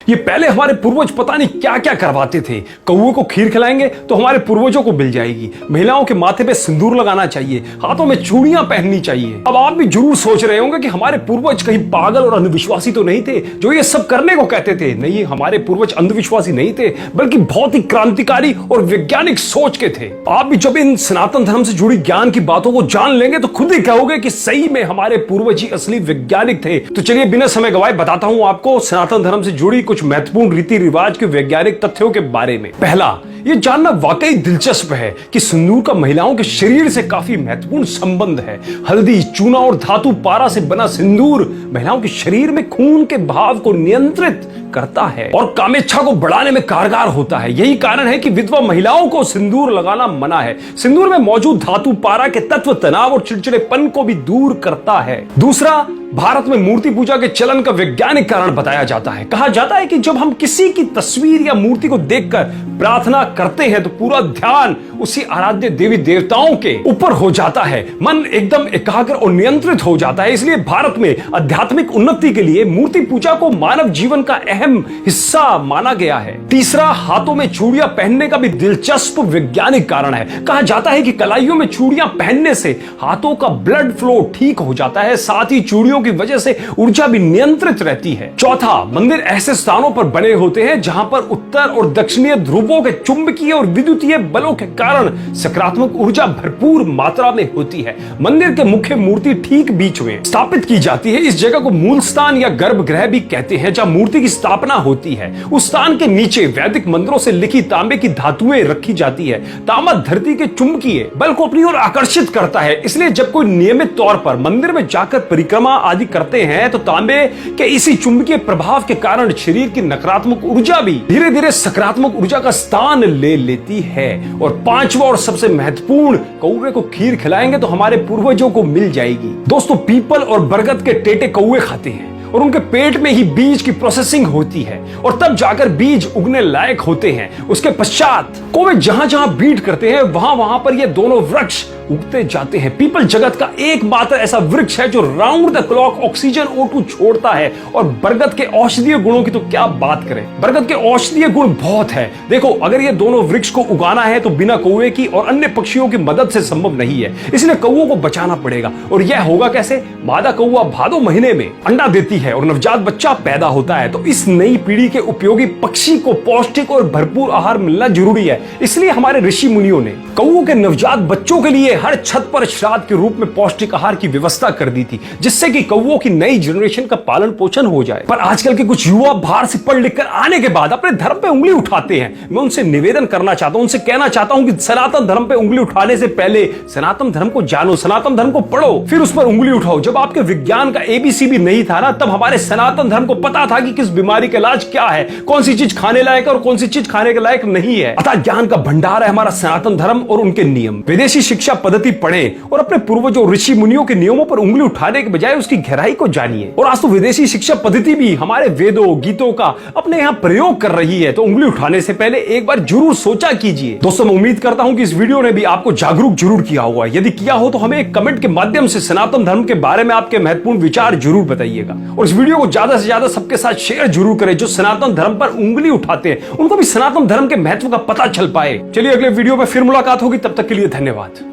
ये पहले हमारे पूर्वज पता नहीं क्या क्या करवाते थे। कौवे को खीर खिलाएंगे तो हमारे पूर्वजों को मिल जाएगी। महिलाओं के माथे पे सिंदूर लगाना चाहिए, हाथों में चूड़ियां पहननी चाहिए। अब आप भी जरूर सोच रहे होंगे कि हमारे पूर्वज कहीं पागल और अंधविश्वासी तो नहीं थे जो ये सब करने को कहते थे। नहीं, हमारे पूर्वज अंधविश्वासी नहीं थे, बल्कि बहुत ही क्रांतिकारी और वैज्ञानिक सोच के थे। आप भी जब इन सनातन धर्म से जुड़ी ज्ञान की बातों को जान लेंगे तो खुद ही कहोगे कि सही में हमारे पूर्वज ही असली वैज्ञानिक थे। तो चलिए बिना समय गवाए बताता हूं आपको सनातन धर्म से जुड़ी कुछ महत्वपूर्ण रीति रिवाज के वैज्ञानिक तथ्यों के बारे में। पहला, ये जानना वाकई दिलचस्प है कि सिंदूर का महिलाओं के शरीर से काफी महत्वपूर्ण संबंध है। हल्दी, चूना और धातु पारा से बना सिंदूर महिलाओं के शरीर में खून के बहाव को नियंत्रित करता है और कामेच्छा को बढ़ाने में कारगर होता है। यही कारण है कि विधवा महिलाओं को सिंदूर लगाना मना है। सिंदूर में मौजूद धातु पारा के तत्व तनाव और चिड़चिड़ेपन को भी दूर करता है। दूसरा, भारत में मूर्ति पूजा के चलन का वैज्ञानिक कारण बताया जाता है। कहा जाता है कि जब हम किसी की तस्वीर या मूर्ति को देखकर प्रार्थना करते हैं तो पूरा ध्यान उसी आराध्य देवी देवताओं के ऊपर हो जाता है। मन एकदम एकाग्र और नियंत्रित हो जाता है। इसलिए भारत में आध्यात्मिक उन्नति के लिए मूर्ति पूजा को मानव जीवन का अहम हिस्सा माना गया है। तीसरा, हाथों में चूड़ियां पहनने का भी दिलचस्प वैज्ञानिक कारण है। कहा जाता है कि कलाइयों में चूड़ियां पहनने से हाथों का ब्लड फ्लो ठीक हो जाता है, साथ ही चूड़ियों की वजह से ऊर्जा भी नियंत्रित रहती है। चौथा, मंदिर ऐसे स्थानों पर बने होते हैं जहां पर उत्तर और दक्षिणीय ध्रुवों के चुंबकीय और विद्युतीय बलों के कारण सकारात्मक ऊर्जा भरपूर मात्रा में होती है। मंदिर के मुख्य मूर्ति ठीक बीच में स्थापित की जाती है। इस जगह को मूल स्थान या गर्भगृह भी कहते हैं जहां मूर्ति की स्थापना होती है। उस स्थान के नीचे वैदिक मंत्रों से लिखी तांबे की धातुएं रखी जाती है। तांबा धरती के चुंबकीय बल को अपनी ओर आकर्षित करता है। इसलिए जब कोई नियमित तौर पर मंदिर में जाकर परिक्रमा आदि करते हैं तो तांबे के इसी चुंबकीय प्रभाव के कारण शरीर की नकारात्मक ऊर्जा भी धीरे धीरे सकारात्मक ऊर्जा का स्थान ले लेती है। और पांचवा और सबसे महत्वपूर्ण, कौवे को खीर खिलाएंगे तो हमारे पूर्वजों को मिल जाएगी। दोस्तों, पीपल और बरगद के टेटे कौवे खाते हैं और उनके पेट में ही बीज की प्रोसेसिंग होती है और तब जाकर बीज उगने लायक होते हैं। उसके पश्चात कौवे जहां जहां बीट करते हैं वहां वहां पर ये दोनों वृक्ष उगते जाते हैं। पीपल जगत का एकमात्र ऐसा वृक्ष है जो round the clock oxygen O2 छोड़ता है। और बरगद के औषधीय गुणों की तो क्या बात करें, बरगद के औषधीय गुण बहुत है। देखो, अगर ये दोनों वृक्ष को उगाना है तो बिना कौवे की और अन्य पक्षियों की मदद से संभव नहीं है। इसलिए कौवों को बचाना पड़ेगा। और यह होगा कैसे? मादा कौवा भादो महीने में अंडा देती है और नवजात बच्चा पैदा होता है। तो इस नई पीढ़ी के उपयोगी पक्षी को पौष्टिक और भरपूर आहार मिलना जरूरी है। इसलिए हमारे ऋषि मुनियों ने कौवों के नवजात बच्चों के लिए हर छत पर श्राद्ध के रूप में पौष्टिक आहार की व्यवस्था कर दी थी, जिससे कि कौवों की नई जनरेशन का पालन पोषण हो जाए। पर आजकल के कुछ युवा बाहर से पढ़ लिख कर आने के बाद अपने धर्म पे उंगली उठाते हैं। मैं उनसे निवेदन करना चाहता हूं, उनसे कहना चाहता हूं कि सनातन धर्म पे उंगली उठाने से पहले सनातन धर्म को जानो, सनातन धर्म को पढ़ो, फिर उस पर उंगली उठाओ। जब आपके विज्ञान का ABC भी नहीं था ना, तब हमारे सनातन धर्म को पता था कि किस बीमारी का इलाज क्या है, कौन सी चीज खाने लायक है और कौन सी चीज खाने के लायक नहीं है। अतः ज्ञान का भंडार है हमारा सनातन धर्म और उनके नियम। विदेशी शिक्षा पद्धति पढ़े और अपने पूर्वजों ऋषि मुनियों के नियमों पर उंगली उठाने के बजाय उसकी गहराई को जानिए। और आज तो विदेशी शिक्षा पद्धति भी हमारे वेदों गीतों का अपने यहाँ प्रयोग कर रही है। तो उंगली उठाने से पहले एक बार जरूर सोचा कीजिए। दोस्तों, मैं उम्मीद करता हूं कि इस वीडियो ने भी आपको जागरूक जरूर किया होगा। यदि किया हो तो हमें एक कमेंट के माध्यम से सनातन धर्म के बारे में आपके महत्वपूर्ण विचार जरूर बताइएगा। और इस वीडियो को ज्यादा से ज्यादा सबके साथ शेयर जरूर करें जो सनातन धर्म पर उंगली उठाते हैं, उनको भी सनातन धर्म के महत्व का पता चल पाए। चलिए अगले वीडियो में फिर मुलाकात होगी, तब तक के लिए धन्यवाद।